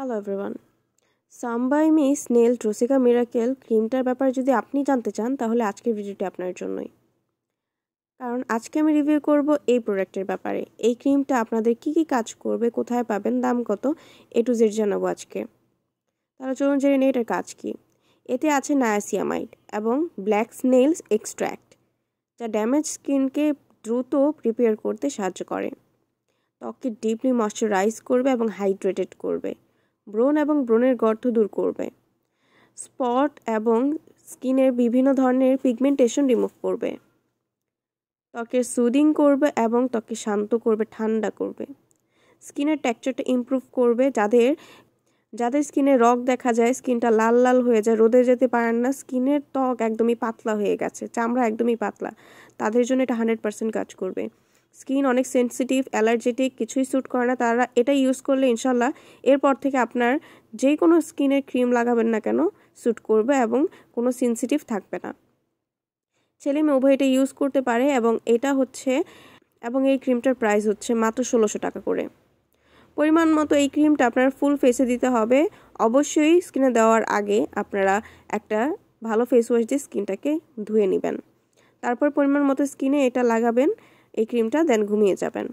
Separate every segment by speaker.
Speaker 1: Hello everyone, some by me snail ট্রুসিকা miracle ক্রিমটার ব্যাপারে যদি আপনি জানতে চান তাহলে আজকের ভিডিওটি আপনার জন্যই। কারণ আজকে আমি রিভিউ করব এই প্রোডাক্টের ব্যাপারে। এই ক্রিমটা আপনাদের কি কি কাজ করবে, কোথায় পাবেন, দাম কত, A to Z জানাবো আজকে। তাহলে চলুন জেনে নিই এটার কাজ কি। এতে আছে নায়াসিয়ামাইড এবং ব্ল্যাক স্নেলস এক্সট্র্যাক্ট, যা ড্যামেজ স্কিনকে দ্রুত প্রিপেয়ার করতে সাহায্য করে। ত্বককে ডিপলি ময়শ্চারাইজ করবে এবং হাইড্রেটেড করবে। ব্রণ এবং ব্রণের গর্ত দূর করবে। স্পট এবং স্কিনের বিভিন্ন ধরনের পিগমেন্টেশন রিমুভ করবে। ত্বকের সুদিং করবে এবং ত্বককে শান্ত করবে, ঠান্ডা করবে। স্কিনের টেক্সচারটা ইমপ্রুভ করবে। যাদের স্কিনে রগ দেখা যায়, স্কিনটা লাল লাল হয়ে যায়, রোদে যেতে পারেন না, স্কিনের ত্বক একদমই পাতলা হয়ে গেছে, চামড়া একদমই পাতলা, তাদের জন্য এটা 100% কাজ করবে। স্কিন অনেক সেন্সিটিভ, অ্যালার্জেটিক, কিছুই স্যুট করে না, তারা এটা ইউজ করলে ইনশাল্লাহ এরপর থেকে আপনার যে কোনো স্কিনের ক্রিম লাগাবেন না কেন স্যুট করবে এবং কোনো সেন্সিটিভ থাকবে না। ছেলে মেয়ে উভয় এটা ইউজ করতে পারে এবং এই ক্রিমটার প্রাইস হচ্ছে মাত্র 1600 টাকা করে। পরিমাণ মতো এই ক্রিমটা আপনার ফুল ফেসে দিতে হবে। অবশ্যই স্কিনে দেওয়ার আগে আপনারা একটা ভালো ফেস ওয়াশ দিয়ে স্কিনটাকে ধুয়ে নেবেন। তারপর পরিমাণ মতো স্কিনে এটা লাগাবেন এই ক্রিমটা, দেন ঘুমিয়ে যাবেন।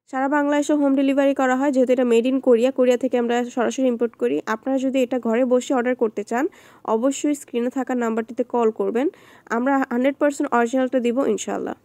Speaker 1: সারা বাংলাদেশে হোম ডেলিভারি করা হয়, যেহেতু এটা মেড ইন কোরিয়া থেকে আমরা সরাসরি ইম্পোর্ট করি। আপনারা যদি এটা ঘরে বসে অর্ডার করতে চান অবশ্যই স্ক্রিনে থাকা নাম্বারটিতে কল করবেন, আমরা 100% অরিজিনালটা দিব ইনশাআল্লাহ।